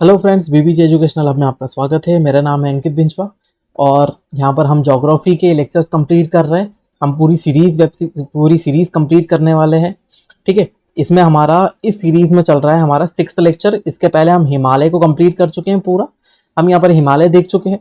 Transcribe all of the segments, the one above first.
Hello friends, BBJ educational hub में आपका स्वागत है। मेरा नाम है अंकित बिंचवा और यहाँ पर हम ज्योग्राफी के लेक्चर्स कंप्लीट कर रहे हैं। हम पूरी सीरीज कंप्लीट करने वाले हैं। ठीक है, इसमें हमारा इस सीरीज में चल रहा है हमारा 6th लेक्चर। इसके पहले हम हिमालय को कंप्लीट कर चुके हैं पूरा। हम यहाँ पर हिमालय देख चुके हैं।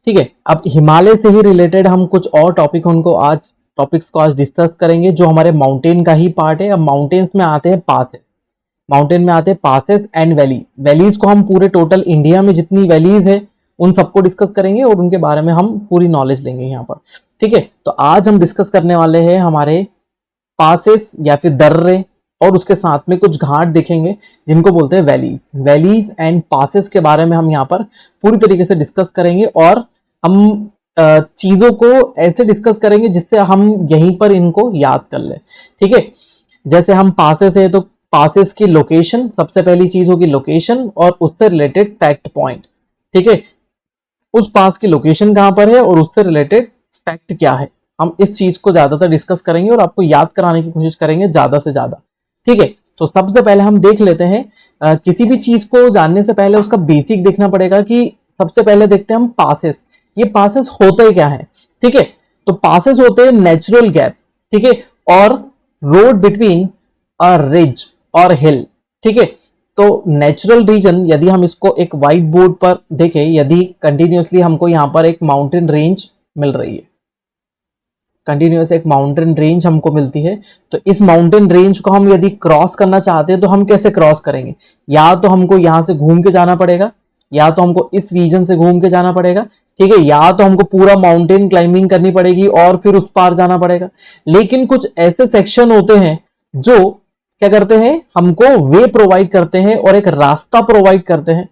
ठीक है, अब हिमालय से ही रिलेटेड हम कुछ और टॉपिक्स को आज डिस्कस करेंगे जो हमारे माउंटेन का ही पार्ट है। अब माउंटेन्स में आते हैं पासेस एंड वैलीज को हम पूरे टोटल इंडिया में जितनी वैलीज है उन सबको डिस्कस करेंगे और उनके बारे में हम पूरी नॉलेज लेंगे यहाँ पर। ठीक है, तो आज हम डिस्कस करने वाले हैं हमारे पासेस या फिर दर्रे और उसके साथ में कुछ घाट देखेंगे जिनको बोलते हैं वैलीज एंड पासेस के बारे में हम यहाँ पर पूरी तरीके से डिस्कस करेंगे और हम चीजों को ऐसे डिस्कस करेंगे जिससे हम यहीं पर इनको याद कर ले। ठीक है, जैसे हम पासेस है तो पासेस की लोकेशन, सबसे पहली चीज होगी लोकेशन और उससे रिलेटेड फैक्ट पॉइंट। ठीक है, उस पास की लोकेशन कहां पर है और उससे रिलेटेड फैक्ट क्या है, हम इस चीज को ज्यादातर डिस्कस करेंगे और आपको याद कराने की कोशिश करेंगे ज्यादा से ज्यादा। ठीक है, तो सबसे पहले हम देख लेते हैं किसी भी चीज को जानने से पहले उसका बेसिक देखना पड़ेगा कि सबसे पहले देखते हैं हम पासेस। ये पासेस होते क्या है? ठीक है, तो पासेस होते हैं नेचुरल गैप, ठीक है, और रोड बिटवीन अ रिज और हिल। ठीक है, तो नेचुरल रीजन यदि हम इसको एक व्हाइट बोर्ड पर देखें, यदि कंटिन्यूअसली हमको यहां पर एक माउंटेन रेंज मिल रही है, कंटिन्यूअस एक माउंटेन रेंज हमको मिलती है, तो इस माउंटेन रेंज को हम यदि क्रॉस करना चाहते हैं तो हम कैसे क्रॉस करेंगे? या तो हमको यहां से घूम के जाना पड़ेगा, या तो हमको इस रीजन से घूम के जाना पड़ेगा। ठीक है, या तो हमको पूरा माउंटेन क्लाइंबिंग करनी पड़ेगी और फिर उस पार जाना पड़ेगा। लेकिन कुछ ऐसे सेक्शन होते हैं जो क्या करते हैं, हमको वे प्रोवाइड करते हैं और एक रास्ता प्रोवाइड करते हैं।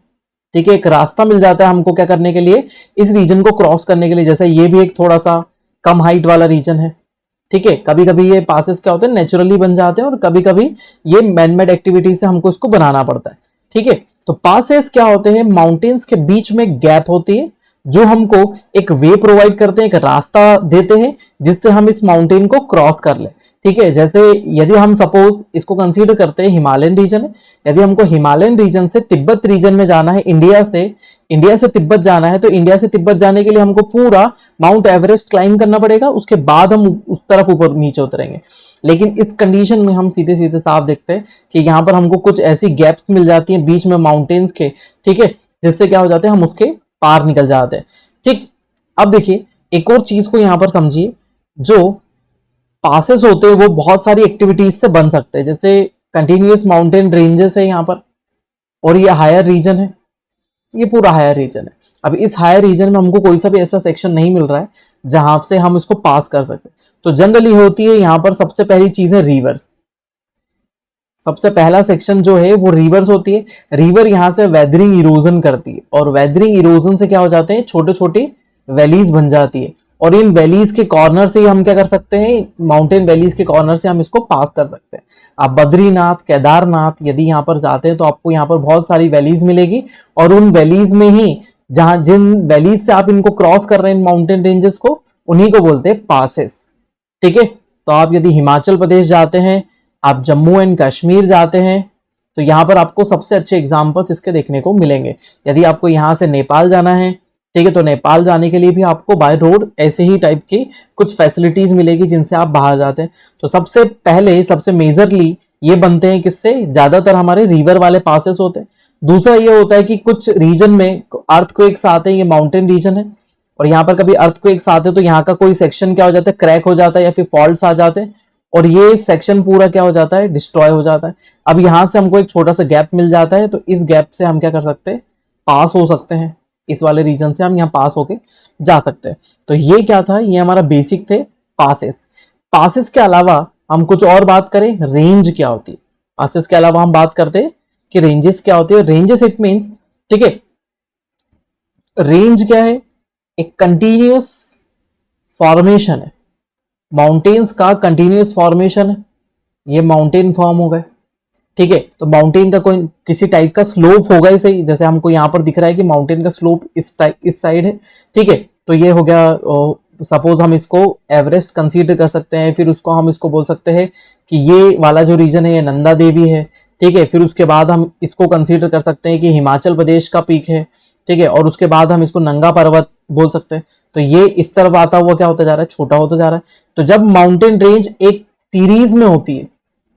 ठीक है, एक रास्ता मिल जाता है हमको क्या करने के लिए, इस रीजन को क्रॉस करने के लिए। जैसे ये भी एक थोड़ा सा कम हाइट वाला रीजन है। ठीक है, कभी कभी ये पासेस क्या होते हैं, नेचुरली बन जाते हैं और कभी कभी ये मैनमेड एक्टिविटी से हमको इसको बनाना पड़ता है। ठीक है, तो पासेस क्या होते हैं, माउंटेन्स के बीच में गैप होती है जो हमको एक वे प्रोवाइड करते हैं, एक रास्ता देते हैं जिससे हम इस माउंटेन को क्रॉस कर ले। ठीक है, जैसे यदि हम सपोज इसको कंसीडर करते हैं हिमालयन रीजन है, यदि हमको हिमालयन रीजन से तिब्बत रीजन में जाना है, इंडिया से तिब्बत जाना है, तो इंडिया से तिब्बत जाने के लिए हमको पूरा माउंट एवरेस्ट क्लाइंब करना पड़ेगा, उसके बाद हम उस तरफ ऊपर नीचे उतरेंगे। लेकिन इस कंडीशन में हम सीधे सीधे साफ देखते हैं कि यहाँ पर हमको कुछ ऐसी गैप्स मिल जाती हैं बीच में माउंटेन्स के। ठीक है, जिससे क्या हो जाते हैं, हम उसके पार निकल जाते हैं। ठीक, अब देखिए एक और चीज को यहां पर समझिए, जो पासेस होते हैं वो बहुत सारी एक्टिविटीज से बन सकते हैं। जैसे कंटिन्यूअस माउंटेन रेंजेस है यहाँ पर और ये हायर रीजन है, ये पूरा हायर रीजन है। अब इस हायर रीजन में हमको कोई सा भी ऐसा सेक्शन नहीं मिल रहा है जहां से हम इसको पास कर सकते। तो जनरली होती है यहाँ पर सबसे पहली चीज है रिवर्स। सबसे पहला सेक्शन जो है वो रिवर्स होती है। रिवर यहाँ से वेदरिंग इरोजन करती है और वेदरिंग इरोजन से क्या हो जाते हैं, छोटे छोटे वैलीज बन जाती है और इन वैलीज के कॉर्नर से हम क्या कर सकते हैं, माउंटेन वैलीज के कॉर्नर से हम इसको पास कर सकते हैं। आप बद्रीनाथ, केदारनाथ यदि यहाँ पर जाते हैं तो आपको यहाँ पर बहुत सारी वैलीज मिलेगी और उन वैलीज में ही जहां जिन वैलीज से आप इनको क्रॉस कर रहे हैं माउंटेन रेंजेस को, उन्हीं को बोलते हैं पासेस। ठीक है, तो आप यदि हिमाचल प्रदेश जाते हैं, आप जम्मू एंड कश्मीर जाते हैं, तो यहाँ पर आपको सबसे अच्छे एग्जाम्पल्स इसके देखने को मिलेंगे। यदि आपको यहाँ से नेपाल जाना है, ठीक है, तो नेपाल जाने के लिए भी आपको बाय रोड ऐसे ही टाइप की कुछ फैसिलिटीज मिलेगी जिनसे आप बाहर जाते हैं। तो सबसे पहले सबसे मेजरली ये बनते हैं किससे, ज्यादातर हमारे रिवर वाले पासेस होते हैं। दूसरा ये होता है कि कुछ रीजन में अर्थक्वेक्स आते हैं, ये माउंटेन रीजन है और यहाँ पर कभी अर्थक्वेक्स आते हैं तो यहाँ का कोई सेक्शन क्या हो जाता है, क्रैक हो जाता है या फिर फॉल्ट्स आ जाते हैं और ये सेक्शन पूरा क्या हो जाता है, डिस्ट्रॉय हो जाता है। अब यहां से हमको एक छोटा सा गैप मिल जाता है, तो इस गैप से हम क्या कर सकते हैं, पास हो सकते हैं। इस वाले रीजन से हम यहाँ पास होके जा सकते हैं। तो ये क्या था, ये हमारा बेसिक थे पासेस। पासेस के अलावा हम कुछ और बात करें, रेंज क्या होती है। पासेस के अलावा हम बात करते हैं कि रेंजेस क्या होती है। रेंजेस इट मीन्स, ठीक है, रेंज क्या है, एक कंटिन्यूअस फॉर्मेशन है, माउंटेन्स का कंटिन्यूअस फॉर्मेशन है। ये माउंटेन फॉर्म हो गए। ठीक है, तो माउंटेन का कोई किसी टाइप का स्लोप होगा ही सही। जैसे हमको यहाँ पर दिख रहा है कि माउंटेन का स्लोप इस साइड है। ठीक है, तो ये हो गया, सपोज हम इसको एवरेस्ट कंसीडर कर सकते हैं, फिर उसको हम इसको बोल सकते हैं कि ये वाला जो रीजन है ये नंदा देवी है, ठीक है। फिर उसके बाद हम इसको कंसीडर कर सकते हैं कि हिमाचल प्रदेश का पीक है, ठीक है। और उसके बाद हम इसको नंगा पर्वत बोल सकते हैं। तो ये इस तरफ आता हुआ क्या होता जा रहा है, छोटा होता जा रहा है। तो जब माउंटेन रेंज एक सीरीज में होती है,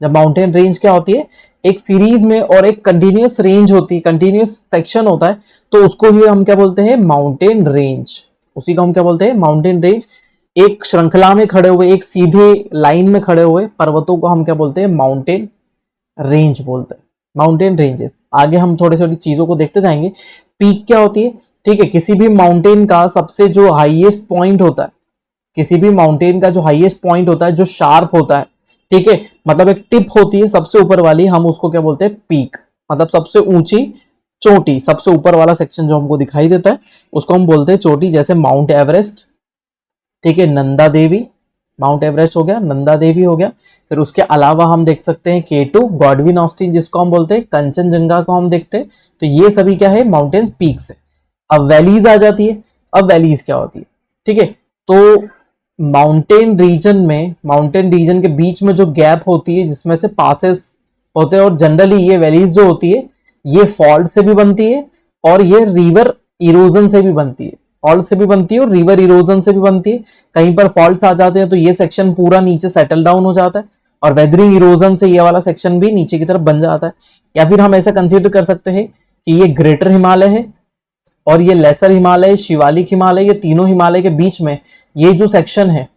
जब माउंटेन रेंज क्या होती है, एक सीरीज में और एक कंटिन्यूअस रेंज होती है, कंटिन्यूअस सेक्शन होता है, तो उसको ही हम क्या बोलते हैं, माउंटेन रेंज। उसी को हम क्या बोलते हैं, माउंटेन रेंज। एक श्रृंखला में खड़े हुए, एक सीधे लाइन में खड़े हुए पर्वतों को हम क्या बोलते हैं, माउंटेन रेंज बोलते हैं, माउंटेन रेंजेस। आगे हम थोड़ी थोड़ी चीजों को देखते जाएंगे। पीक क्या होती है, ठीक है। किसी भी माउंटेन का सबसे जो हाईएस्ट पॉइंट होता है, किसी भी माउंटेन का जो हाईएस्ट पॉइंट होता है, जो शार्प होता है, ठीक है, मतलब एक टिप होती है सबसे ऊपर वाली, हम उसको क्या बोलते हैं, पीक। मतलब सबसे ऊंची चोटी, सबसे ऊपर वाला सेक्शन जो हमको दिखाई देता है उसको हम बोलते हैं चोटी। जैसे माउंट एवरेस्ट, ठीक है, नंदा देवी, माउंट एवरेस्ट हो गया, नंदा देवी हो गया। फिर उसके अलावा हम देख सकते हैं K2, गॉडविन ऑस्टिन जिसको हम बोलते हैं, कंचनजंगा को हम देखते हैं। तो ये सभी क्या है, माउंटेन पीक्स है। अब वैलीज आ जाती है। अब वैलीज क्या होती है, ठीक है। तो माउंटेन रीजन में, माउंटेन रीजन के बीच में जो गैप होती है जिसमें से पासेस होते हैं, और जनरली ये वैलीज जो होती है ये फॉल्ट से भी बनती है और ये रिवर इरोजन से भी बनती है। फॉल्ट से भी बनती है और रिवर इरोजन से भी बनती है। कहीं पर फॉल्ट आ जाते हैं तो ये सेक्शन पूरा नीचे सेटल डाउन हो जाता है, और वेदरिंग इरोजन से ये वाला सेक्शन भी नीचे की तरफ बन जाता है। या फिर हम ऐसा कंसीडर कर सकते हैं कि ये ग्रेटर हिमालय है और ये लेसर हिमालय, शिवालिक हिमालय, ये तीनों हिमालय के बीच में ये जो सेक्शन है,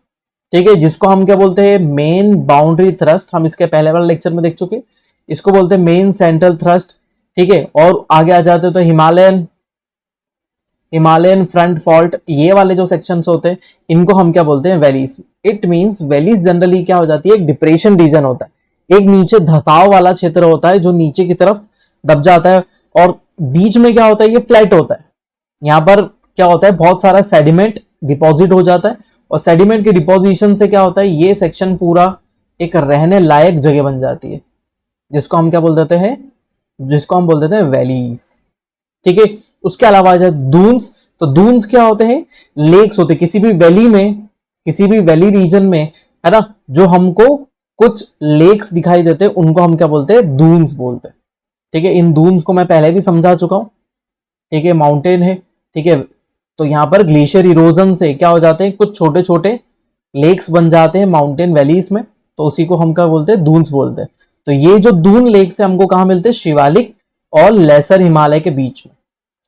ठीक है, जिसको हम क्या बोलते हैं, मेन बाउंड्री थ्रस्ट। हम इसके पहले वाले लेक्चर में देख चुके, इसको बोलते हैं मेन सेंट्रल थ्रस्ट, ठीक है। और आगे आ जाते तो हिमालयन फ्रंट फॉल्ट, ये वाले जो सेक्शंस होते हैं इनको हम क्या बोलते हैं, valleys. It means valleys generally क्या हो जाती है, एक डिप्रेशन रीजन होता है, एक नीचे धसाव वाला क्षेत्र होता है जो नीचे की तरफ दब जाता है, और बीच में क्या होता है, ये फ्लैट होता है। यहाँ पर क्या होता है, बहुत सारा सेडिमेंट डिपॉजिट हो जाता है, और सेडिमेंट के डिपोजिशन से क्या होता है, ये सेक्शन पूरा एक रहने लायक जगह बन जाती है, जिसको हम क्या बोल देते हैं, जिसको हम बोल देते हैं वैलीज, ठीक है। उसके अलावा आ जाए दून्स। तो दून्स क्या होते हैं, लेक्स होते हैं किसी भी वैली में, किसी भी वैली रीजन में, है ना, जो हमको कुछ लेक्स दिखाई देते हैं उनको हम क्या बोलते हैं, दून्स बोलते हैं, ठीक है। इन दून्स को मैं पहले भी समझा चुका हूं, ठीक है। माउंटेन है, ठीक है, तो यहाँ पर ग्लेशियर इरोजन से क्या हो जाते हैं, कुछ छोटे छोटे लेक्स बन जाते हैं माउंटेन वैलीज में, तो उसी को हम क्या बोलते हैं, दून्स बोलते हैं। तो ये जो दून लेक्स है हमको कहाँ मिलते हैं, शिवालिक और लेसर हिमालय के बीच में।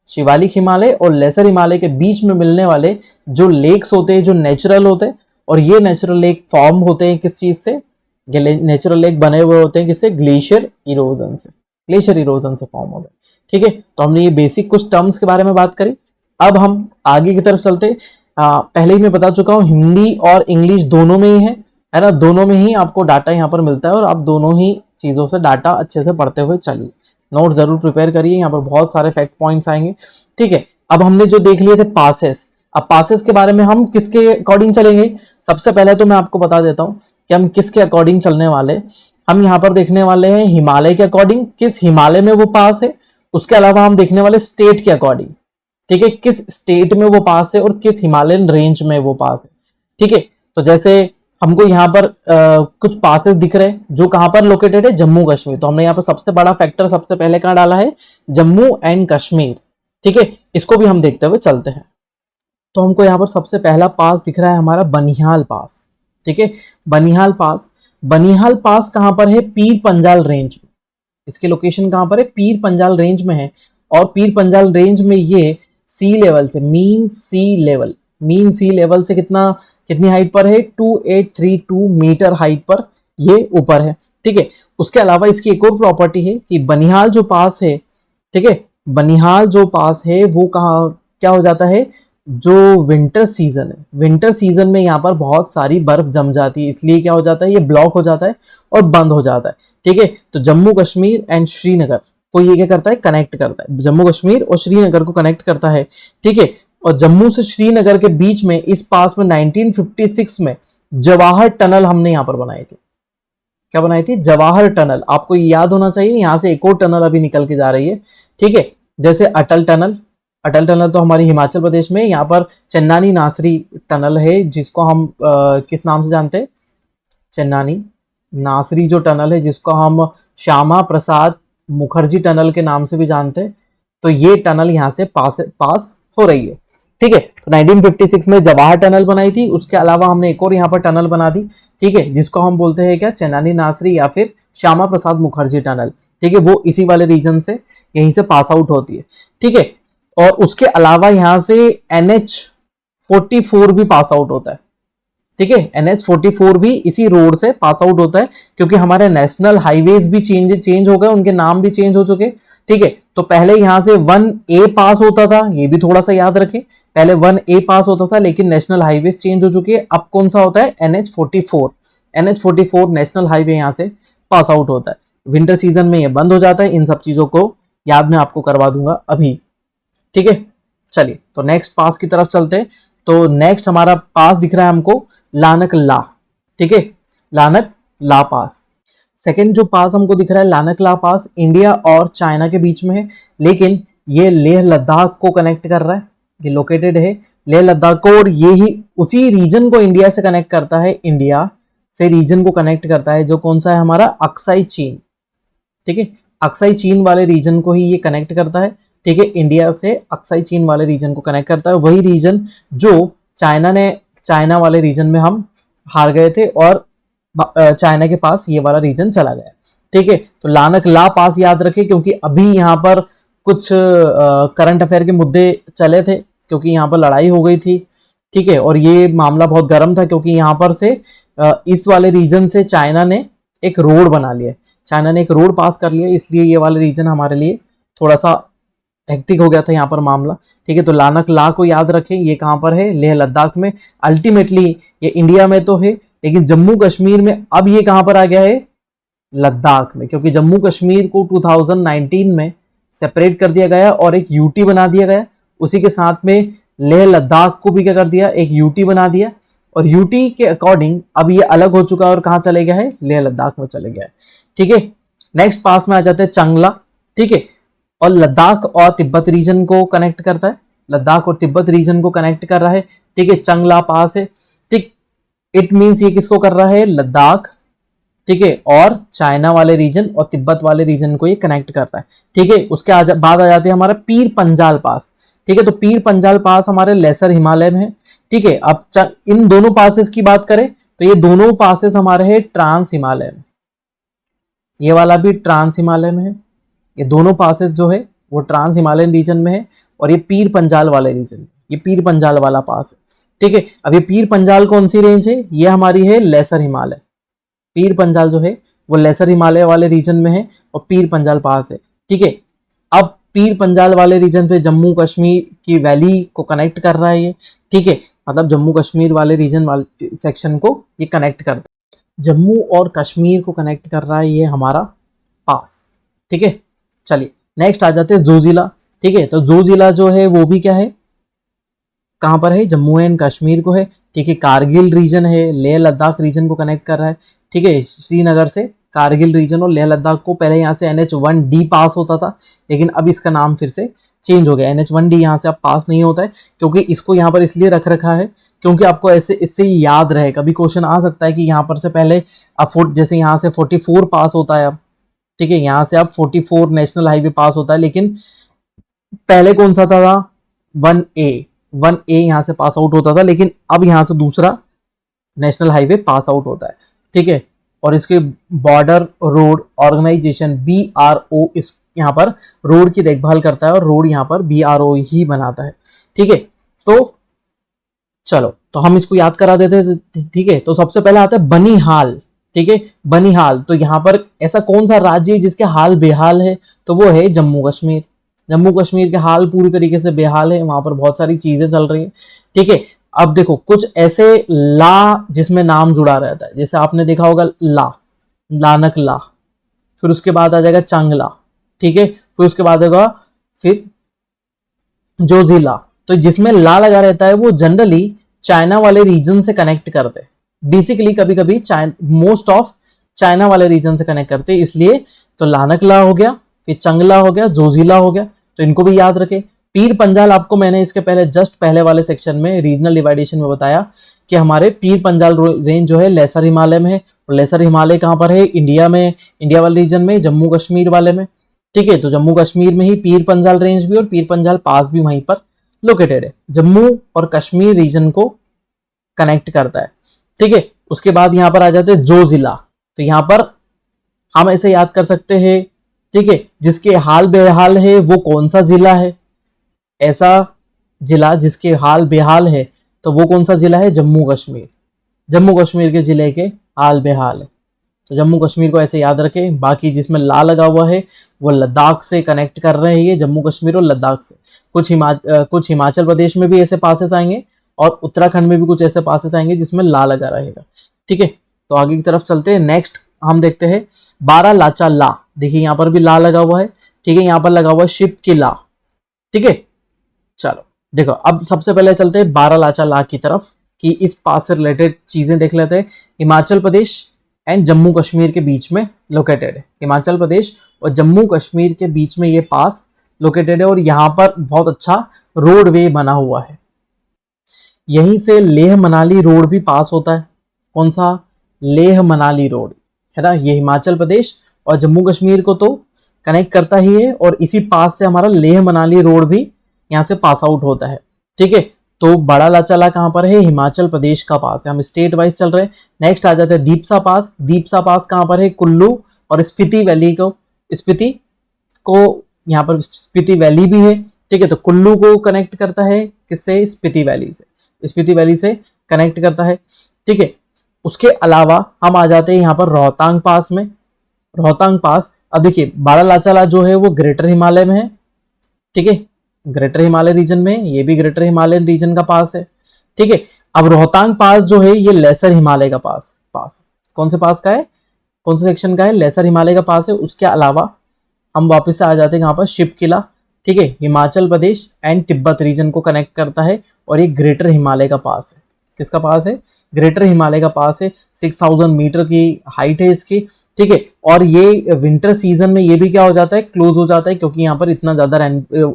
शिवालिक हिमालय और लेसर हिमालय के बीच में मिलने वाले जो लेक्स होते हैं, जो नेचुरल होते हैं, और ये नेचुरल लेक फॉर्म होते हैं किस चीज से, नेचुरल लेक बने हुए होते हैं किससे, ग्लेशियर इरोजन से, ग्लेशियर इरोजन से फॉर्म होते हैं, ठीक है। तो हमने ये बेसिक कुछ टर्म्स के बारे में बात करी। अब हम आगे की तरफ चलते। पहले ही मैं बता चुका हूँ, हिंदी और इंग्लिश दोनों में ही है ना, दोनों में ही आपको डाटा यहाँ पर मिलता है, और आप दोनों ही चीजों से डाटा अच्छे से पढ़ते हुए चलिए। नोट जरूर प्रिपेयर करिए, यहाँ पर बहुत सारे फैक्ट पॉइंट्स आएंगे, ठीक है। अब हमने जो देख लिए थे पासेस, अब पासेस के बारे में हम किसके अकॉर्डिंग चलेंगे। सबसे पहले तो मैं आपको बता देता हूँ कि हम किसके अकॉर्डिंग चलने वाले। हम यहाँ पर देखने वाले हैं हिमालय के अकॉर्डिंग, किस हिमालय में वो पास है। उसके अलावा हम देखने वाले स्टेट के अकॉर्डिंग, ठीक है, किस स्टेट में वो पास है और किस हिमालयन रेंज में वो पास है, ठीक है। तो जैसे हमको यहाँ पर कुछ पासेस दिख रहे हैं जो कहां पर लोकेटेड है, जम्मू कश्मीर। तो हमने यहाँ पर सबसे बड़ा फैक्टर सबसे पहले कहां डाला है, जम्मू एंड कश्मीर, ठीक है। इसको भी हम देखते हुए चलते हैं। तो हमको यहाँ पर सबसे पहला पास दिख रहा है हमारा बनिहाल पास, ठीक है। बनिहाल पास, बनिहाल पास कहां पर है, पीर पंजाल रेंज में। इसकी लोकेशन कहां पर है, पीर पंजाल रेंज में है। और पीर पंजाल रेंज में ये सी लेवल से, मीन सी लेवल से कितनी हाइट पर है, 2832 मीटर हाइट पर ये ऊपर है, ठीक है। उसके अलावा इसकी एक और प्रॉपर्टी है कि बनिहाल जो पास है, ठीक है, बनिहाल जो पास है वो कहाँ क्या हो जाता है, जो विंटर सीजन है, विंटर सीजन में यहाँ पर बहुत सारी बर्फ जम जाती है, इसलिए क्या हो जाता है, ये ब्लॉक हो जाता है और बंद हो जाता है, ठीक है। तो जम्मू कश्मीर एंड श्रीनगर को ये क्या करता है, कनेक्ट करता है, जम्मू कश्मीर और श्रीनगर को कनेक्ट करता है, ठीक है। और जम्मू से श्रीनगर के बीच में इस पास में 1956 में जवाहर टनल हमने यहां पर बनाई थी। क्या बनाई थी, जवाहर टनल। आपको याद होना चाहिए, यहां से एक और टनल अभी निकल के जा रही है, ठीक है। जैसे अटल टनल, अटल टनल तो हमारी हिमाचल प्रदेश में, यहाँ पर चेन्नानी नासरी टनल है जिसको हम किस नाम से जानते हैं, चेन्नानी नासरी जो टनल है, जिसको हम श्यामा प्रसाद मुखर्जी टनल के नाम से भी जानते हैं, तो ये टनल यहाँ से पास हो रही है। ठीक है, तो 1956 में जवाहर टनल बनाई थी, उसके अलावा हमने एक और यहाँ पर टनल बना दी। ठीक है, जिसको हम बोलते हैं क्या, चेनानी नासरी या फिर श्यामा प्रसाद मुखर्जी टनल। ठीक है, वो इसी वाले रीजन से यहीं से पास आउट होती है। ठीक है, और उसके अलावा यहाँ से NH44 भी पास आउट होता है। ठीक है, NH44 भी इसी रोड से पास आउट होता है, क्योंकि हमारे नेशनल हाईवेज भी चेंज हो गए, उनके नाम भी चेंज हो चुके। ठीक है, तो पहले यहाँ से 1A पास होता था, ये भी थोड़ा सा याद रखें, पहले 1A पास होता था, लेकिन नेशनल हाईवेज चेंज हो चुके हैं। अब कौन सा होता है, NH44 नेशनल हाईवे यहाँ से पास आउट होता है। विंटर सीजन में ये बंद हो जाता है। इन सब चीजों को याद मैं आपको करवा दूंगा अभी। ठीक है, चलिए तो नेक्स्ट पास की तरफ चलते हैं। तो नेक्स्ट हमारा पास दिख रहा है हमको लानक ला। ठीक है, लानक ला पास। सेकंड जो पास हमको दिख रहा है लानक ला पास, इंडिया और चाइना के बीच में है, लेकिन ये लेह लद्दाख को कनेक्ट कर रहा है। ये लोकेटेड है लेह लद्दाख को, और ये ही उसी रीजन को इंडिया से कनेक्ट करता है, इंडिया से रीजन को कनेक्ट करता है, जो कौन सा है हमारा, अक्साई चीन। ठीक है, अक्साई चीन वाले रीजन को ही ये कनेक्ट करता है। ठीक है, इंडिया से अक्साई चीन वाले रीजन को कनेक्ट करता है, वही रीजन जो चाइना वाले रीजन में हम हार गए थे और चाइना के पास ये वाला रीजन चला गया। ठीक है, तो लानक ला पास याद रखें, क्योंकि अभी यहाँ पर कुछ करंट अफेयर के मुद्दे चले थे, क्योंकि यहाँ पर लड़ाई हो गई थी। ठीक है, और ये मामला बहुत गर्म था, क्योंकि यहाँ पर से इस वाले रीजन से चाइना ने एक रोड बना लिया, चाइना ने एक रोड पास कर लिया, इसलिए ये वाला रीजन हमारे लिए थोड़ा सा हेक्टिक हो गया था यहाँ पर मामला। ठीक है, तो लानक ला को याद रखें, ये कहाँ पर है, लेह लद्दाख में। अल्टीमेटली ये इंडिया में तो है, लेकिन जम्मू कश्मीर में अब ये कहाँ पर आ गया है, लद्दाख में, क्योंकि जम्मू कश्मीर को 2019 में सेपरेट कर दिया गया और एक यूटी बना दिया गया। उसी के साथ में लेह लद्दाख को भी क्या कर दिया, एक यूटी बना दिया, और यूटी के अकॉर्डिंग अब ये अलग हो चुका है और कहाँ चले गया है, लेह लद्दाख में चले गया है। ठीक है, नेक्स्ट पास में आ जाते हैं चंगला। ठीक है, और लद्दाख और तिब्बत रीजन को कनेक्ट करता है, लद्दाख और तिब्बत रीजन को कनेक्ट कर रहा है। ठीक है, चंगला पास है। ठीक, इट मींस ये किसको कर रहा है, लद्दाख, ठीक है, और चाइना वाले रीजन और तिब्बत वाले रीजन को ये कनेक्ट कर रहा है। ठीक है, उसके बाद आ जाते हैं हमारा पीर पंजाल पास। ठीक है, तो पीर पंजाल पास हमारे लेसर हिमालय में है। ठीक है, अब इन दोनों पासेस की बात करें तो ये दोनों पासेस हमारे हैं ट्रांस हिमालय में, ये वाला भी ट्रांस हिमालय में है, ये दोनों पासेस जो है वो ट्रांस हिमालयन रीजन में है, और ये पीर पंजाल वाले रीजन, ये पीर पंजाल वाला पास है। ठीक है, अब ये पीर पंजाल कौन सी रेंज है, ये हमारी है लेसर हिमालय। पीर पंजाल जो है वो लेसर हिमालय वाले रीजन में है और पीर पंजाल पास है। ठीक है, अब पीर पंजाल वाले रीजन पे जम्मू कश्मीर की वैली को कनेक्ट कर रहा है ये। ठीक है, मतलब जम्मू कश्मीर वाले रीजन वाले सेक्शन को ये कनेक्ट करता है, जम्मू और कश्मीर को कनेक्ट कर रहा है ये हमारा पास। ठीक है, चलिए नेक्स्ट आ जाते हैं जोजिला। ठीक है, तो जोजिला जो है वो भी क्या है, कहाँ पर है, जम्मू एंड कश्मीर को है। ठीक है, कारगिल रीजन है, लेह लद्दाख रीजन को कनेक्ट कर रहा है। ठीक है, श्रीनगर से कारगिल रीजन और लेह लद्दाख को, पहले यहाँ से NH1D पास होता था, लेकिन अब इसका नाम फिर से चेंज हो गया। NH1D यहाँ से अब पास नहीं होता है, क्योंकि इसको यहाँ पर इसलिए रख रखा है क्योंकि आपको ऐसे इससे याद रहे, कभी क्वेश्चन आ सकता है कि यहाँ पर से पहले अब जैसे यहाँ से 44 पास होता है अब। ठीक है, यहाँ से अब 44 नेशनल हाईवे पास होता है, लेकिन पहले कौन सा था, 1A यहाँ से पास आउट होता था, लेकिन अब यहाँ से दूसरा नेशनल हाईवे पास आउट होता है। ठीक है, और इसके बॉर्डर रोड ऑर्गेनाइजेशन BRO इस यहाँ पर रोड की देखभाल करता है, और रोड यहाँ पर BRO ही बनाता है। ठीक है, तो चलो तो हम इसको याद करा देते हैं। ठीक है, तो सबसे पहले आता है बनिहाल। ठीक है, बनिहाल, तो यहाँ पर ऐसा कौन सा राज्य है जिसके हाल बेहाल है, तो वो है जम्मू कश्मीर। जम्मू कश्मीर के हाल पूरी तरीके से बेहाल है, वहां पर बहुत सारी चीजें चल रही है। ठीक है, अब देखो कुछ ऐसे ला जिसमें नाम जुड़ा रहता है, जैसे आपने देखा होगा लानक ला, फिर उसके बाद आ जाएगा चंगला। ठीक है, फिर उसके बाद होगा फिर जोजिला, तो जिसमें ला लगा रहता है वो जनरली चाइना वाले रीजन से कनेक्ट करते हैं, बेसिकली कभी कभी मोस्ट ऑफ चाइना वाले रीजन से कनेक्ट करते हैं, इसलिए तो लानक ला हो गया, फिर चंगला हो गया, जोजिला हो गया, तो इनको भी याद रखें। पीर पंजाल आपको मैंने इसके पहले जस्ट पहले वाले सेक्शन में रीजनल डिवाइडेशन में बताया कि हमारे पीर पंजाल रेंज जो है लेसर हिमालय में है, और लेसर हिमालय कहाँ पर है, इंडिया में, इंडिया वाले रीजन में, जम्मू कश्मीर वाले में। ठीक है, तो जम्मू कश्मीर में ही पीर पंजाल रेंज भी और पीर पंजाल पास भी वहीं पर लोकेटेड है, जम्मू और कश्मीर रीजन को कनेक्ट करता है। ठीक है, उसके बाद यहाँ पर आ जाते हैं जो जिला, तो यहाँ पर हम ऐसे याद कर सकते हैं, ठीक है, जिसके हाल बेहाल है वो कौन सा जिला है, ऐसा जिला जिसके हाल बेहाल है तो वो कौन सा जिला है, जम्मू कश्मीर। जम्मू कश्मीर के जिले के हाल बेहाल है, तो जम्मू कश्मीर को ऐसे याद रखें। बाकी जिसमें ला लगा हुआ है वो लद्दाख से कनेक्ट कर रहे हैं, ये जम्मू कश्मीर और लद्दाख से। कुछ हिमाचल प्रदेश में भी ऐसे पासेस आएंगे और उत्तराखंड में भी कुछ ऐसे पासेस आएंगे जिसमें ला लगा रहेगा। ठीक है, तो आगे की तरफ चलते हैं। नेक्स्ट हम देखते हैं बारालाचा ला, देखिए यहाँ पर भी ला लगा हुआ है। ठीक है, यहाँ पर लगा हुआ है शिप की ला। ठीक है, चलो देखो अब सबसे पहले चलते हैं बारालाचा ला की तरफ कि इस पास से रिलेटेड चीजें देख लेते हैं। हिमाचल प्रदेश एंड जम्मू कश्मीर के बीच में लोकेटेड है, हिमाचल प्रदेश और जम्मू कश्मीर के बीच में ये पास लोकेटेड है, और यहाँ पर बहुत अच्छा रोड वे बना हुआ है। यहीं से लेह मनाली रोड भी पास होता है। कौन सा, लेह मनाली रोड है ना, ये हिमाचल प्रदेश और जम्मू कश्मीर को तो कनेक्ट करता ही है, और इसी पास से हमारा लेह मनाली रोड भी यहाँ से पास आउट होता है। ठीक है, तो बड़ा लाचाला कहाँ पर है, हिमाचल प्रदेश का पास है। हम स्टेट वाइज चल रहे हैं। नेक्स्ट आ जाते हैं दीपसा पास। दीपसा पास कहाँ पर है, कुल्लू और स्पीति वैली को, स्पीति को यहाँ पर स्पीति वैली भी है। ठीक है, तो कुल्लू को कनेक्ट करता है किससे, स्पीति वैली से, स्पीति वैली से कनेक्ट करता है। ठीक है, उसके अलावा हम आ जाते हैं यहाँ पर रोहतांग पास में। रोहतांग पास, अब देखिए बारालाचाला जो है वो ग्रेटर हिमालय में है। ठीक है, ग्रेटर हिमालय रीजन में, ये भी ग्रेटर हिमालय रीजन का पास है। ठीक है, अब रोहतांग पास जो है ये लेसर हिमालय का पास कौन से पास का है, कौन से सेक्शन का है, लेसर हिमालय का पास है। उसके अलावा हम वापस से आ जाते हैं यहाँ पर शिप किला। ठीक है, हिमाचल प्रदेश एंड तिब्बत रीजन को कनेक्ट करता है, और ये ग्रेटर हिमालय का पास है। किसका पास है, ग्रेटर हिमालय का पास है। 6000 मीटर की हाइट है इसकी। ठीक है, और ये विंटर सीजन में ये भी क्या हो जाता है, क्लोज हो जाता है, क्योंकि यहाँ पर इतना ज़्यादा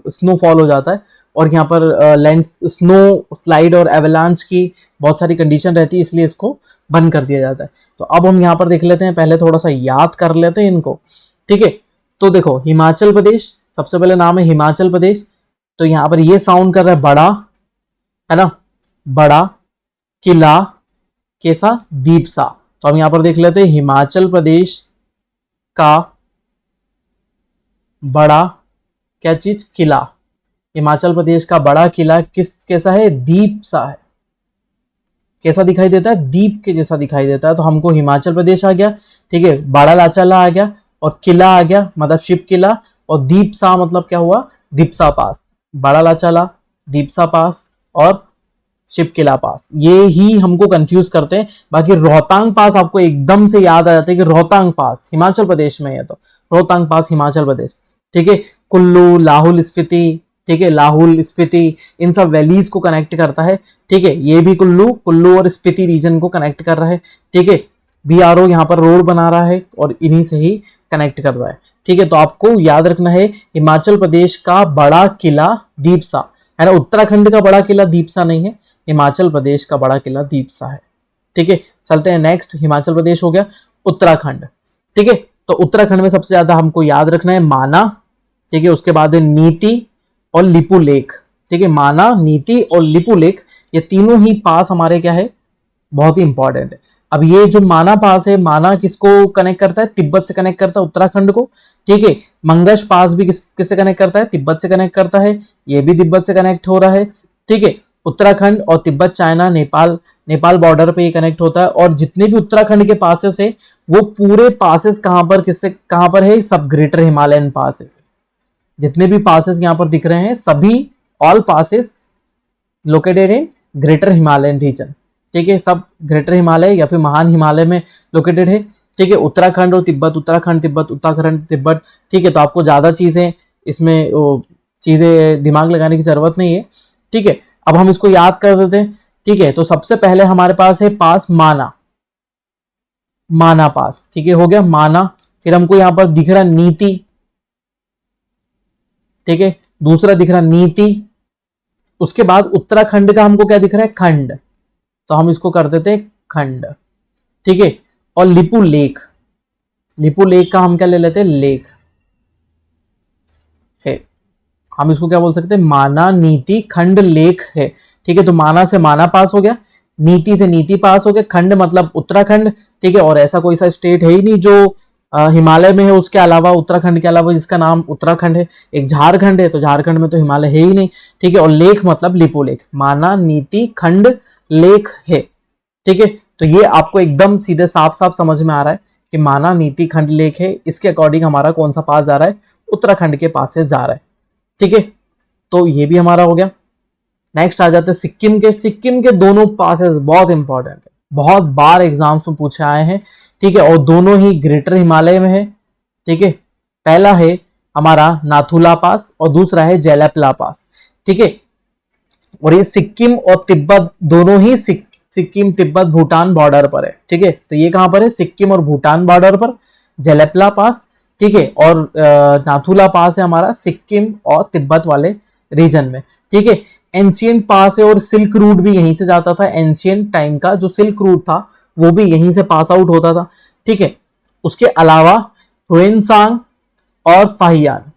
स्नोफॉल हो जाता है, और यहाँ पर लैंड स्नो स्लाइड और एवलांच की बहुत सारी कंडीशन रहती है, इसलिए इसको बंद कर दिया जाता है। तो अब हम यहाँ पर देख लेते हैं, पहले थोड़ा सा याद कर लेते हैं इनको। ठीक है, तो देखो हिमाचल प्रदेश, सबसे पहले नाम है हिमाचल प्रदेश, तो यहाँ पर ये साउंड कर रहा है बड़ा, है ना, बड़ा किला कैसा, दीपसा। तो हम यहां पर देख लेते हैं हिमाचल प्रदेश का बड़ा क्या चीज, किला। हिमाचल प्रदेश का बड़ा किला कैसा है, दीपसा है। कैसा दिखाई देता है, दीप के जैसा दिखाई देता है। तो हमको हिमाचल प्रदेश आ गया। ठीक है, बड़ा लाचाला आ गया, और किला आ गया मतलब शिप किला, और दीपसा मतलब क्या हुआ, दीपसा पास। बड़ा लाचाला, दीपसा पास और शिप किला पास, ये ही हमको कंफ्यूज करते हैं। बाकी रोहतांग पास आपको एकदम से याद आ जाता है कि रोहतांग पास हिमाचल प्रदेश में है, तो रोहतांग पास हिमाचल प्रदेश। ठीक है, कुल्लू, लाहौल स्पीति, ठीक है, लाहौल स्पीति इन सब वैलीज को कनेक्ट करता है। ठीक है, ये भी कुल्लू और स्पीति रीजन को कनेक्ट कर रहा है। ठीक है, बीआरओ यहाँ पर रोड बना रहा है और इन्हीं से ही कनेक्ट कर रहा है। ठीक है, तो आपको याद रखना है हिमाचल प्रदेश का बड़ा किला दीपसा है ना, उत्तराखंड का बड़ा किला दीपसा नहीं है, हिमाचल प्रदेश का बड़ा किला दीपसा है। ठीक है, चलते हैं नेक्स्ट। हिमाचल प्रदेश हो गया, उत्तराखंड। ठीक है, तो उत्तराखंड में सबसे ज्यादा हमको याद रखना है माना। ठीक है, उसके बाद है नीति और लिपू लेक। ठीक है, माना, नीति और लिपू लेक, ये तीनों ही पास हमारे क्या है, बहुत ही इंपॉर्टेंट है। अब ये जो माना पास है, माना किसको कनेक्ट करता है, तिब्बत से कनेक्ट करता है उत्तराखंड को। ठीक है, मंगश पास भी किससे कनेक्ट करता है, तिब्बत से कनेक्ट करता है, ये भी तिब्बत से कनेक्ट हो रहा है। ठीक है, उत्तराखंड और तिब्बत, चाइना, नेपाल बॉर्डर पे ये कनेक्ट होता है। और जितने भी उत्तराखंड के पासेस है वो पूरे पासेस कहां पर, किससे कहां पर है, सब ग्रेटर हिमालयन पासेस। जितने भी पासेस यहाँ पर दिख रहे हैं सभी all passes located in Greater Himalayan region. ठीक है, सब ग्रेटर हिमालय या फिर महान हिमालय में लोकेटेड है। ठीक है, उत्तराखंड और तिब्बत, उत्तराखंड तिब्बत, उत्तराखंड तिब्बत। ठीक है, तो आपको ज्यादा चीजें इसमें चीजें दिमाग लगाने की जरूरत नहीं है। ठीक है, अब हम इसको याद कर देते हैं। ठीक है, तो सबसे पहले हमारे पास है पास माना पास। ठीक है, हो गया माना। फिर हमको यहां पर दिख रहा नीति, ठीक है। दूसरा दिख रहा नीति, उसके बाद उत्तराखंड का हमको क्या दिख रहा है, खंड, तो हम इसको कर देते हैं खंड, ठीक है। और लिपु लेख, लिपु लेख का हम क्या ले लेते हैं, लेख है, हम इसको क्या बोल सकते हैं, माना नीति खंड लेख है, ठीक है। तो माना से माना पास हो गया, नीति से नीति पास हो गया, खंड मतलब उत्तराखंड, ठीक है। और ऐसा कोई सा स्टेट है ही नहीं जो हिमालय में है उसके अलावा, उत्तराखंड के अलावा जिसका नाम उत्तराखंड है। एक झारखंड है, तो झारखंड में तो हिमालय है ही नहीं, ठीक है। और लेख मतलब लिपो लेख, माना नीति खंड लेख है, ठीक है। तो ये आपको एकदम सीधे साफ साफ समझ में आ रहा है कि माना नीति खंड लेख है, इसके अकॉर्डिंग हमारा कौन सा पास जा रहा है, उत्तराखंड के पास से जा रहा है, ठीक है। तो ये भी हमारा हो गया। नेक्स्ट आ जाते हैं सिक्किम के। सिक्किम के दोनों पासेस बहुत इंपॉर्टेंट है, बहुत बार एग्जाम्स में पूछे आए हैं, ठीक है। और दोनों ही ग्रेटर हिमालय में है, ठीक है। पहला है हमारा नाथुला पास और दूसरा है जेलपला पास, ठीक है। और ये सिक्किम और तिब्बत दोनों ही सिक्किम तिब्बत भूटान बॉर्डर पर है, ठीक है। तो ये कहां पर है, सिक्किम और भूटान बॉर्डर पर जेलपला पास, ठीक है। और नाथुला पास है हमारा सिक्किम और तिब्बत वाले रीजन में, ठीक है। एंशियंट पास है और सिल्क रूट भी यहीं से जाता था, एंशियंट टाइम का जो सिल्क रूट था वो भी यहीं से पास आउट होता था, ठीक है। उसके अलावा ह्वेनसांग और फाहियान,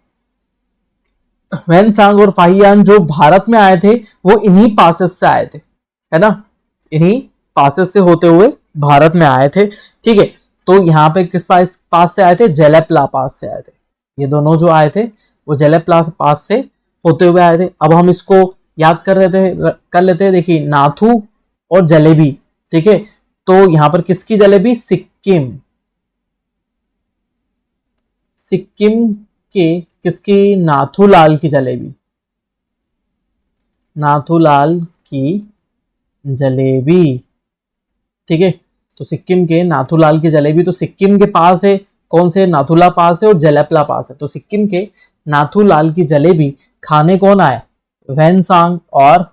ह्वेनसांग और फाहियान जो भारत में आए थे वो इन्हीं पासेस से आए थे, है ना, इन्हीं पासेस से होते हुए भारत में आए थे, ठीक है। तो यहाँ पे किस पास से आए थे, जेलपला पास से आए थे। ये दोनों जो आए थे वो जेलपला पास से होते हुए आए थे। अब हम इसको याद कर लेते हैं, देखिए नाथू और जलेबी, ठीक है। तो यहां पर किसकी जलेबी, सिक्किम, सिक्किम के किसकी, नाथूलाल की जलेबी, नाथूलाल की जलेबी, ठीक है। तो सिक्किम के नाथूलाल की जलेबी, तो सिक्किम के पास है कौन से, नाथुला पास है और जेलपला पास है। तो सिक्किम के नाथूलाल की जलेबी खाने कौन आया, ह्वेनसांग और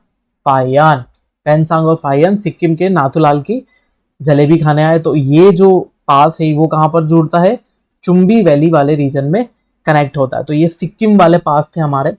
फाहियान, ह्वेनसांग और फाहियान सिक्किम के नाथुलाल की जलेबी खाने आए। तो ये जो पास है वो कहां पर जुड़ता है, चुंबी वैली वाले रीजन में कनेक्ट होता है। तो ये सिक्किम वाले पास थे हमारे,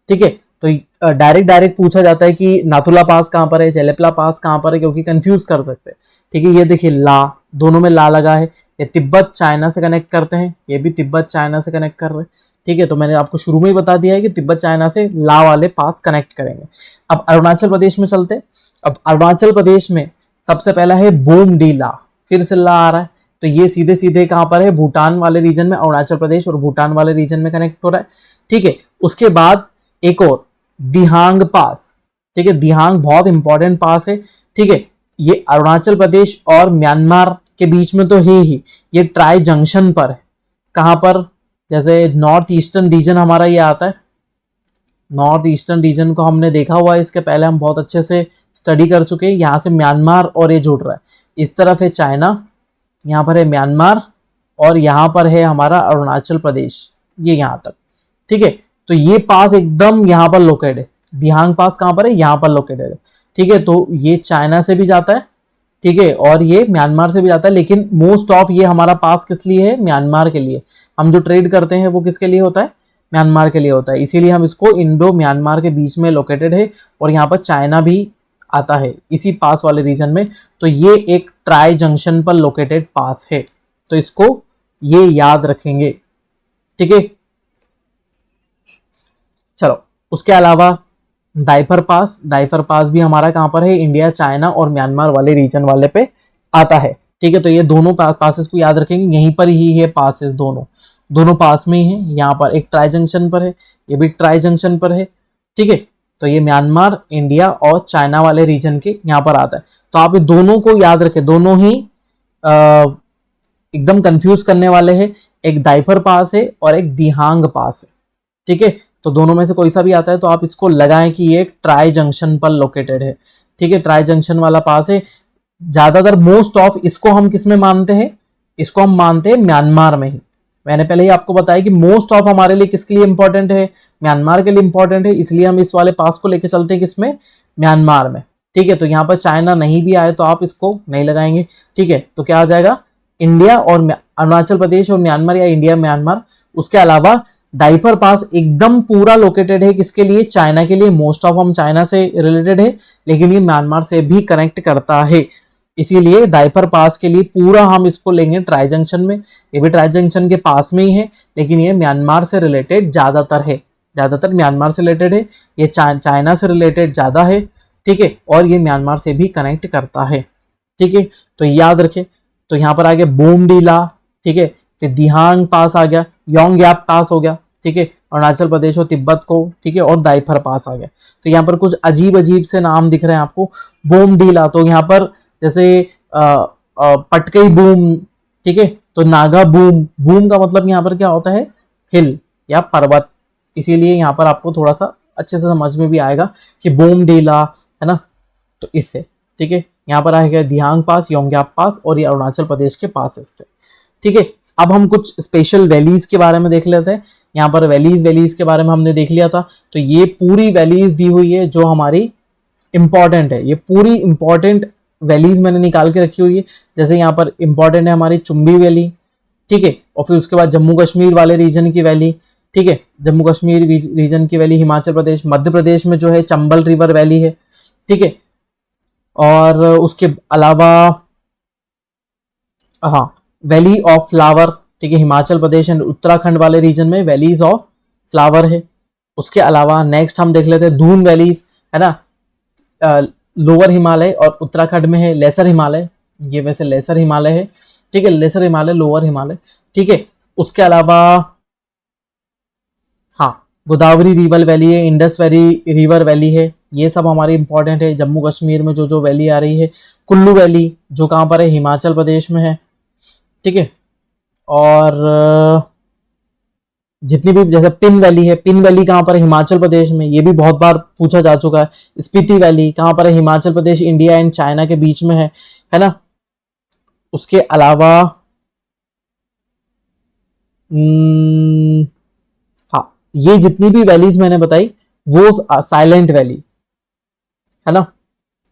ठीक है। तो डायरेक्ट पूछा जाता है कि नाथुला पास कहां पर है, जेलपला पास कहां पर है, क्योंकि कंफ्यूज कर सकते हैं, ठीक है। ये देखिए ला, दोनों में ला लगा है, ये तिब्बत चाइना से कनेक्ट करते हैं, ये भी तिब्बत चाइना से कनेक्ट कर रहे हैं, ठीक है। तो मैंने आपको शुरू में ही बता दिया है कि तिब्बत चाइना से ला वाले पास कनेक्ट करेंगे। अब अरुणाचल प्रदेश में चलते हैं। अब अरुणाचल प्रदेश में सबसे पहला है बोमडी ला, फिर से ला आ रहा है, तो ये सीधे सीधे कहां पर है, भूटान वाले रीजन में, अरुणाचल प्रदेश और भूटान वाले रीजन में कनेक्ट हो रहा है, ठीक है। उसके बाद एक और दिहांग पास, ठीक है। दिहांग बहुत इंपॉर्टेंट पास है, ठीक है। ये अरुणाचल प्रदेश और म्यांमार के बीच में तो है ही, ये ट्राई जंक्शन पर है, कहां पर, जैसे नॉर्थ ईस्टर्न रीजन हमारा ये आता है, नॉर्थ ईस्टर्न रीजन को हमने देखा हुआ है, इसके पहले हम बहुत अच्छे से स्टडी कर चुके हैं। यहाँ से म्यांमार और ये जुड़ रहा है, इस तरफ है चाइना, यहाँ पर है म्यांमार और यहाँ पर है हमारा अरुणाचल प्रदेश, ये यहाँ तक, ठीक है। तो ये पास एकदम यहाँ पर लोकेटेड है, दिहांग पास कहाँ पर है, यहाँ पर लोकेटेड है, ठीक है। तो ये चाइना से भी जाता है, ठीक है, और ये म्यांमार से भी जाता है, लेकिन मोस्ट ऑफ ये हमारा पास किस लिए है, म्यांमार के लिए। हम जो ट्रेड करते हैं वो किसके लिए होता है, म्यांमार के लिए होता है, इसीलिए हम इसको इंडो म्यांमार के बीच में लोकेटेड है। और यहाँ पर चाइना भी आता है इसी पास वाले रीजन में, तो ये एक ट्राई जंक्शन पर लोकेटेड पास है, तो इसको ये याद रखेंगे, ठीक है। चलो उसके अलावा दाइफर पास, दाइफर पास भी हमारा कहां पर है, इंडिया चाइना और म्यांमार वाले रीजन वाले पे आता है, ठीक है। तो ये दोनों पासेस को याद रखेंगे, यहीं पर ही है पासेस, दोनों पास में ही है। यहाँ पर एक ट्राई जंक्शन पर है, ये भी ट्राई जंक्शन पर है, ठीक है। तो ये म्यांमार, इंडिया और चाइना वाले रीजन के यहाँ पर आता है। तो आप ये दोनों को याद रखें, दोनों ही एकदम कंफ्यूज करने वाले हैं, एक दाइफर पास है और एक दिहांग पास है, ठीक है। तो दोनों में से कोई सा भी आता है तो आप इसको लगाएं कि ये ट्राई जंक्शन पर लोकेटेड है, ठीक है। ट्राई जंक्शन वाला पास है, ज्यादातर मोस्ट ऑफ इसको हम किस में मानते हैं, इसको हम मानते हैं म्यांमार में ही। मैंने पहले ही आपको बताया कि मोस्ट ऑफ हमारे लिए किसके लिए इंपॉर्टेंट है, म्यांमार के लिए इंपॉर्टेंट है, इसलिए हम इस वाले पास को लेके चलते हैं किसमें, म्यांमार में, ठीक है। तो यहाँ पर चाइना नहीं भी आए तो आप इसको नहीं लगाएंगे, ठीक है। तो क्या आ जाएगा, इंडिया और अरुणाचल प्रदेश और म्यांमार, या इंडिया म्यांमार। उसके अलावा दाइफर पास एकदम पूरा लोकेटेड है किसके लिए, चाइना के लिए। मोस्ट ऑफ हम चाइना से रिलेटेड है, लेकिन ये म्यांमार से भी कनेक्ट करता है, इसीलिए दाइफर पास के लिए पूरा हम इसको लेंगे ट्राई जंक्शन में। ये भी ट्राई जंक्शन के पास में ही है, लेकिन ये म्यांमार से रिलेटेड ज्यादातर है, ज्यादातर म्यांमार से रिलेटेड है। ये चाइना से रिलेटेड ज्यादा है, ठीक है, और ये म्यांमार से भी कनेक्ट करता है, ठीक है। तो याद रखें, तो यहाँ पर आ गया बोमडीला, ठीक है, फिर दिहांग पास आ गया, योंगयाप पास हो गया, ठीक है, अरुणाचल प्रदेश और तिब्बत को, ठीक है, और दाइफर पास आ गया। तो यहाँ पर कुछ अजीब अजीब से नाम दिख रहे हैं आपको। बोमडीला, तो यहाँ पर जैसे पटकई बूम, ठीक है, तो नागा बूम, बूम का मतलब यहाँ पर क्या होता है, हिल या पर्वत, इसीलिए यहाँ पर आपको थोड़ा सा अच्छे से समझ में भी आएगा कि बोमडीला है ना, तो इससे, ठीक है। यहाँ पर आएगा दिहांग पास, योंगयाप पास, और ये अरुणाचल प्रदेश के पास स्थित, ठीक है। अब हम कुछ स्पेशल वैलीज के बारे में देख लेते हैं। यहाँ पर वैलीज के बारे में हमने देख लिया था, तो ये पूरी वैलीज दी हुई है जो हमारी इंपॉर्टेंट है, ये पूरी इंपॉर्टेंट वैलीज मैंने निकाल के रखी हुई है। जैसे यहाँ पर इंपॉर्टेंट है हमारी चुम्बी वैली, ठीक है, और फिर उसके बाद जम्मू कश्मीर वाले रीजन की वैली, ठीक है, जम्मू कश्मीर रीजन की वैली, हिमाचल प्रदेश, मध्य प्रदेश में जो है चंबल रिवर वैली है, ठीक है, और उसके अलावा हाँ वैली ऑफ फ्लावर, ठीक है, हिमाचल प्रदेश एंड उत्तराखंड वाले रीजन में वैलीज ऑफ फ्लावर है। उसके अलावा नेक्स्ट हम देख लेते हैं दून वैलीज, है ना, लोअर हिमालय और उत्तराखंड में है लेसर हिमालय, ये वैसे लेसर हिमालय है, ठीक है, लेसर हिमालय, लोअर हिमालय, ठीक है। उसके अलावा हाँ गोदावरी रिवर वैली है, इंडस वैली रिवर वैली है, ये सब हमारी इंपॉर्टेंट है। जम्मू कश्मीर में जो जो वैली आ रही है, कुल्लू वैली जो कहाँ पर है, हिमाचल प्रदेश में है, ठीक है, और जितनी भी जैसे पिन वैली है, पिन वैली कहाँ पर है, हिमाचल प्रदेश में, ये भी बहुत बार पूछा जा चुका है। स्पीति वैली कहाँ पर है, Himachal Pradesh, India and China के बीच में है ना। उसके अलावा हाँ ये जितनी भी वैलीज मैंने बताई वो साइलेंट वैली है ना,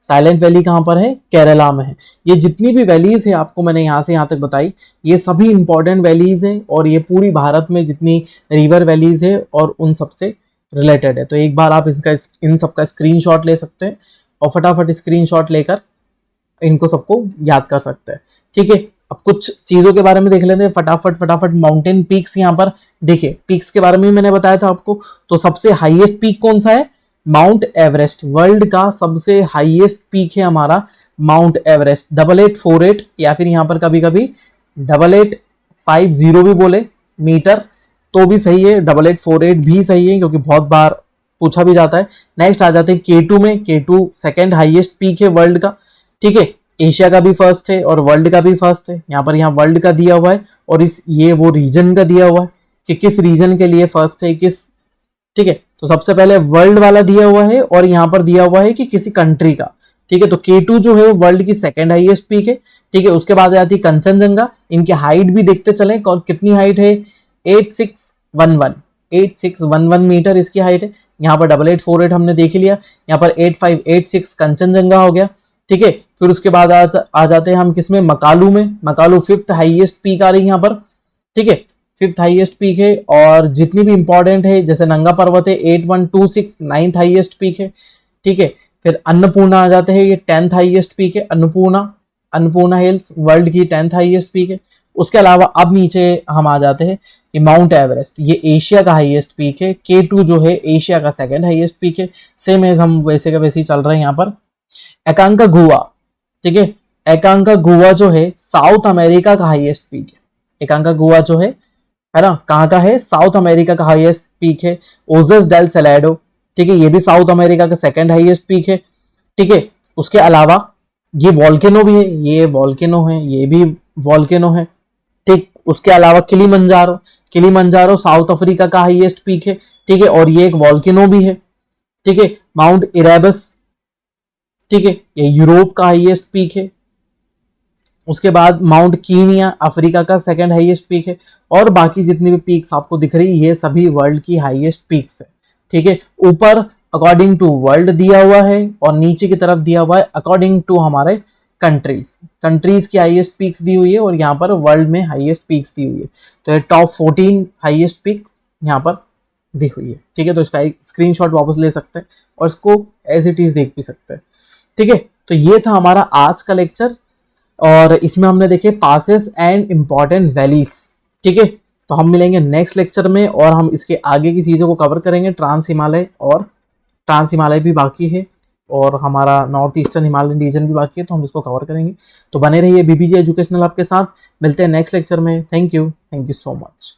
साइलेंट वैली कहाँ पर है, केरला में है। ये जितनी भी वैलीज है आपको मैंने यहाँ से यहाँ तक बताई, ये सभी इंपॉर्टेंट वैलीज हैं, और ये पूरी भारत में जितनी रिवर वैलीज है और उन सब से रिलेटेड है। तो एक बार आप इसका इन सब का स्क्रीनशॉट ले सकते हैं और फटाफट स्क्रीनशॉट लेकर इनको सबको याद कर सकते हैं, ठीक है। अब कुछ चीज़ों के बारे में देख लेते हैं फटाफट। माउंटेन पीक्स यहाँ पर देखिए, पीक्स के बारे में मैंने बताया था आपको। तो सबसे हाईएस्ट पीक कौन सा है, माउंट एवरेस्ट, वर्ल्ड का सबसे हाईएस्ट पीक है हमारा माउंट एवरेस्ट, 8848, या फिर यहाँ पर कभी कभी 8850 भी बोले मीटर तो भी सही है, 8848 भी सही है, क्योंकि बहुत बार पूछा भी जाता है। नेक्स्ट आ जाते हैं K2 में, K2 सेकेंड हाईएस्ट पीक है वर्ल्ड का, ठीक है, एशिया का भी फर्स्ट है और वर्ल्ड का भी फर्स्ट है। यहाँ पर यहाँ वर्ल्ड का दिया हुआ है और ये वो रीजन का दिया हुआ है कि किस रीजन के लिए फर्स्ट है, किस, ठीक है। तो सबसे पहले वर्ल्ड वाला दिया हुआ है और यहाँ पर दिया हुआ है कि किसी कंट्री का, ठीक है। तो K2 जो है वर्ल्ड की सेकेंड हाईएस्ट पीक है, ठीक है। उसके बाद आती है कंचनजंगा, इनकी हाइट भी देखते चले, कितनी हाइट है, 8611 मीटर इसकी हाइट है। यहाँ पर 8848 हमने देख लिया, यहाँ पर 8586 कंचनजंगा हो गया, ठीक है। फिर उसके बाद आ जाते हैं हम किसमें, मकालू में। मकालू फिफ्थ हाईएस्ट पीक आ रही है यहाँ पर, ठीक है, फिफ्थ हाईएस्ट पीक है। और जितनी भी इंपॉर्टेंट है जैसे नंगा पर्वत है 8126 नाइन्थ हाईएस्ट पीक है, ठीक है। फिर अन्नपूर्णा आ जाते हैं, ये 10th हाईएस्ट पीक है, अन्नपूर्णा हिल्स वर्ल्ड की 10th हाईएस्ट पीक है। उसके अलावा अब नीचे हम आ जाते हैं कि माउंट एवरेस्ट, ये एशिया का हाईएस्ट पीक है। K2 जो है एशिया का सेकेंड हाईएस्ट पीक है। सेम एज हम वैसे का वैसे ही चल रहे हैं यहाँ पर। एकांकागुआ, ठीक है, एकांकागुआ जो है साउथ अमेरिका का हाईएस्ट पीक है। एकांकागुआ जो है ना, कहाँ का है, साउथ अमेरिका का हाईएस्ट पीक है। ओजस डेल सेलेडो, ठीक है, ये भी साउथ अमेरिका का सेकंड हाईएस्ट पीक है, ठीक है। उसके अलावा ये वॉल्केनो भी है, ये वॉल्केनो है, ये भी वॉल्केनो है, ठीक। उसके अलावा किलिमंजारो साउथ अफ्रीका का हाईएस्ट पीक है, ठीक है, और ये एक वॉल्केनो भी है, ठीक है। माउंट इरेबस, ठीक है, ये यूरोप का हाईएस्ट पीक है। उसके बाद माउंट कीनिया अफ्रीका का सेकंड हाईएस्ट पीक है। और बाकी जितनी भी पीक्स आपको दिख रही है ये सभी वर्ल्ड की हाईएस्ट पीक्स है, ठीक है। ऊपर अकॉर्डिंग टू वर्ल्ड दिया हुआ है और नीचे की तरफ दिया हुआ है अकॉर्डिंग टू हमारे कंट्रीज की हाईएस्ट पीक्स दी हुई है और यहाँ पर वर्ल्ड में हाईएस्ट पीक्स दी हुई है। तो ये टॉप 14 हाईएस्ट पीक्स यहाँ पर दी हुई है। ठीक है, तो इसका एक स्क्रीनशॉट वापस ले सकते हैं और इसको एज इट इज देख भी सकते हैं। ठीक है, तो ये था हमारा आज का लेक्चर और इसमें हमने देखे पासेस एंड इम्पॉर्टेंट वैलीज। ठीक है, तो हम मिलेंगे नेक्स्ट लेक्चर में और हम इसके आगे की चीज़ों को कवर करेंगे। ट्रांस हिमालय और ट्रांस हिमालय भी बाकी है और हमारा नॉर्थ ईस्टर्न हिमालयन रीजन भी बाकी है, तो हम इसको कवर करेंगे। तो बने रहिए बीबीजे एजुकेशनल आपके साथ। मिलते हैं नेक्स्ट लेक्चर में। Thank you so much.